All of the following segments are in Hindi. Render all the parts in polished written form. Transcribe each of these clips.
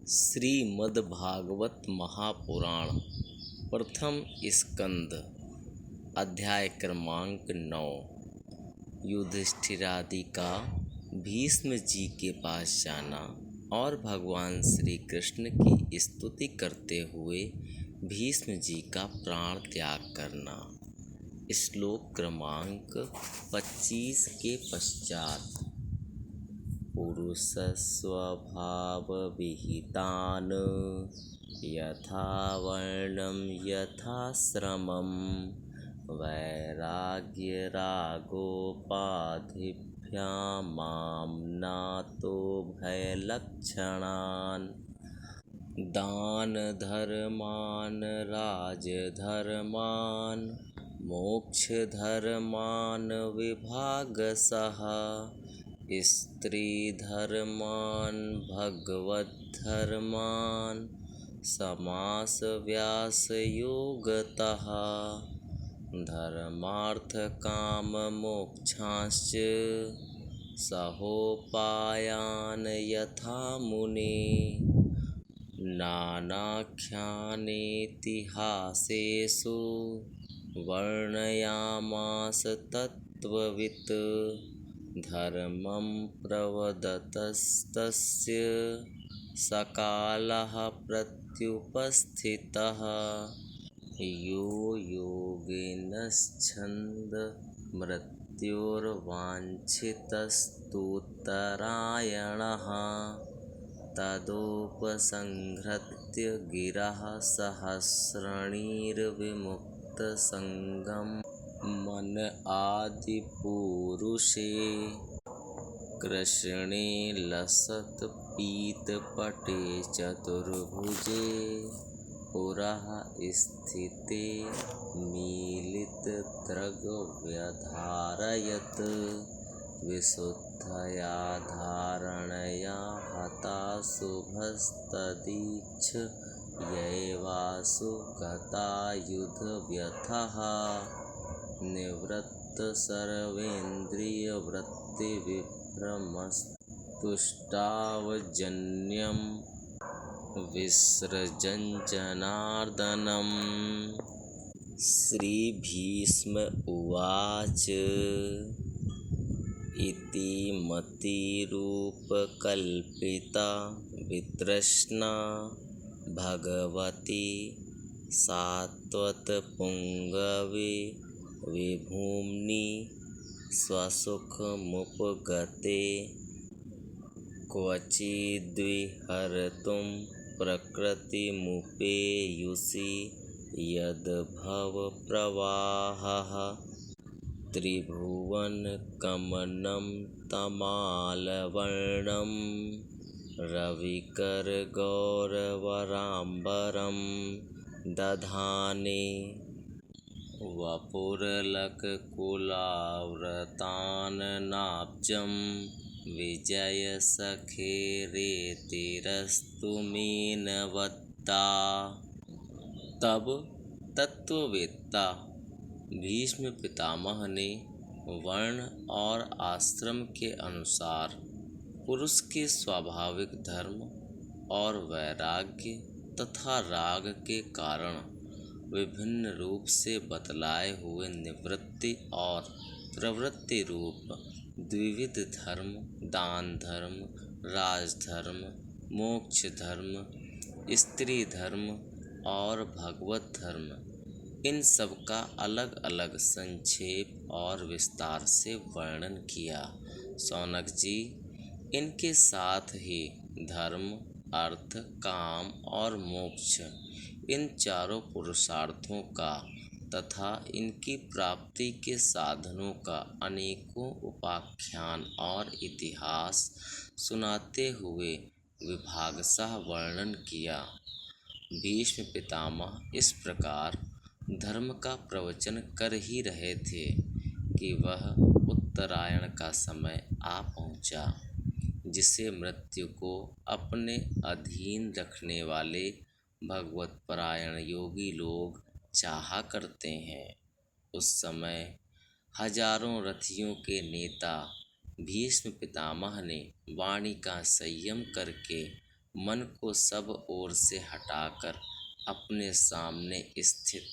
श्रीमद्भागवत महापुराण प्रथम स्कंद अध्याय क्रमांक 9। युधिष्ठिरादि का भीष्म जी के पास जाना और भगवान श्री कृष्ण की स्तुति करते हुए भीष्म जी का प्राण त्याग करना। श्लोक क्रमांक 25 के पश्चात। पुरुषस्वभावविहितान् यथा वर्णं यथाश्रमं वैराग्यरागोपाधिभ्यामाम्नातो भयलक्षणान् दानधर्मान् राजधर्मान् मोक्षधर्मान् विभागशः स्त्रीधर्मान् भगवद्धर्मान् समासव्यासयोगतः धर्मार्थकाममोक्षांश्च सहोपायान् यथा मुने नानाख्यानेतिहासेषु वर्णयामास तत्त्ववित् धर्मं प्रवदतस्तस्य सकालः प्रत्युपस्थितः यो योगिनश्छन्दमृत्योर्वाञ्छितस्तुतरायणः तदोपसंहृत्य गिरः सहस्रणीर्विमुक्तसङ्गं मन आदिपुरुषे कृष्णे लसत्पीतपटे चतुर्भुजे पुरः स्थिते मीलितदृग्व्यधारयत् विशुद्धया धारणया हता शुभस्तदीक्षयैवासु गतायुधव्यथः निवृत्तसर्वेन्द्रियवृत्तिविभ्रमस्तुष्टावजन्यं विसृजन् जनार्दनम्। श्रीभीष्म उवाच इति मतिरूपकल्पिता वितृष्णा भगवती सात्वतपुङ्गवे विभूम्नि स्वसुखमुपगते क्वचिद्विहर्तुं प्रकृतिमुपेयुषि यद्भवप्रवाहः त्रिभुवनकमनं तमालवर्णं रविकरगौरवराम्बरं दधाने वपुरलककुलाव्रतान्नाब्जं विजयसखेरेतिरस्तु मीनवद्दा। तब तत्ववेत्ता भीष्म पितामह ने वर्ण और आश्रम के अनुसार पुरुष के स्वाभाविक धर्म और वैराग्य तथा राग के कारण विभिन्न रूप से बतलाए हुए निवृत्ति और प्रवृत्ति रूप द्विविध धर्म, दान धर्म, राजधर्म, मोक्ष धर्म, स्त्री धर्म और भगवत धर्म, इन सब का अलग अलग संक्षेप और विस्तार से वर्णन किया। शौनक जी, इनके साथ ही धर्म, अर्थ, काम और मोक्ष, इन चारों पुरुषार्थों का तथा इनकी प्राप्ति के साधनों का अनेकों उपाख्यान और इतिहास सुनाते हुए विभागशः वर्णन किया। भीष्म पितामह इस प्रकार धर्म का प्रवचन कर ही रहे थे कि वह उत्तरायण का समय आ पहुँचा, जिसे मृत्यु को अपने अधीन रखने वाले भगवतपरायण योगी लोग चाहा करते हैं। उस समय हजारों रथियों के नेता भीष्म पितामह ने वाणी का संयम करके मन को सब ओर से हटाकर अपने सामने स्थित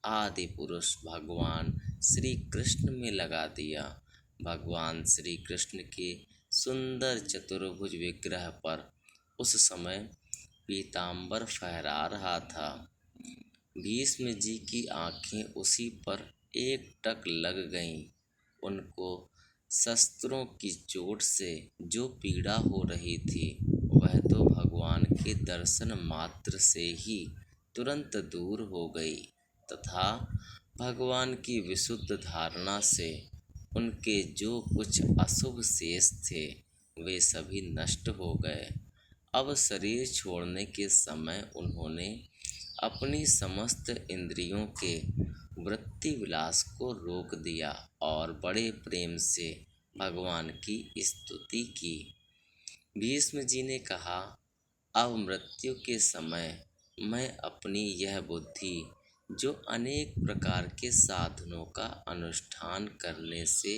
आदि पुरुष भगवान श्री कृष्ण में लगा दिया। भगवान श्री कृष्ण के सुंदर चतुर्भुज विग्रह पर उस समय पीतांबर फहरा रहा था। भीष्म जी की आंखें उसी पर एकटक लग गईं। उनको शस्त्रों की चोट से जो पीड़ा हो रही थी वह तो भगवान के दर्शन मात्र से ही तुरंत दूर हो गई तथा भगवान की विशुद्ध धारणा से उनके जो कुछ अशुभ शेष थे वे सभी नष्ट हो गए। अब शरीर छोड़ने के समय उन्होंने अपनी समस्त इंद्रियों के वृत्ति विलास को रोक दिया और बड़े प्रेम से भगवान की स्तुति की। भीष्म जी ने कहा, अब मृत्यु के समय मैं अपनी यह बुद्धि जो अनेक प्रकार के साधनों का अनुष्ठान करने से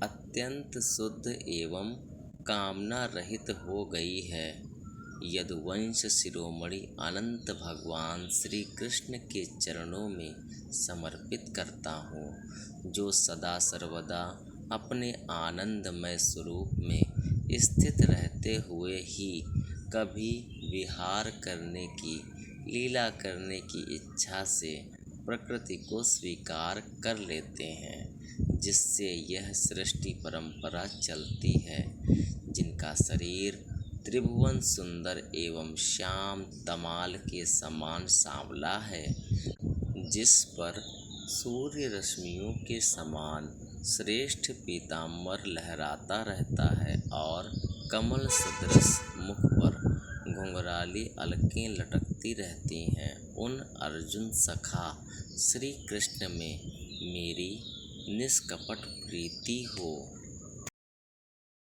अत्यंत शुद्ध एवं कामना रहित हो गई है, यदुवंश शिरोमणि अनंत भगवान श्री कृष्ण के चरणों में समर्पित करता हूँ, जो सदा सर्वदा अपने आनंदमय स्वरूप में स्थित रहते हुए ही कभी विहार करने की लीला करने की इच्छा से प्रकृति को स्वीकार कर लेते हैं, जिससे यह सृष्टि परंपरा चलती है। जिनका शरीर त्रिभुवन सुंदर एवं श्याम तमाल के समान सांवला है, जिस पर सूर्य रश्मियों के समान श्रेष्ठ पीतांबर लहराता रहता है और कमल सदृश मुख पर घुंघराली अलकें लटकती रहती हैं, उन अर्जुन सखा श्री कृष्ण में मेरी निष्कपट प्रीति हो।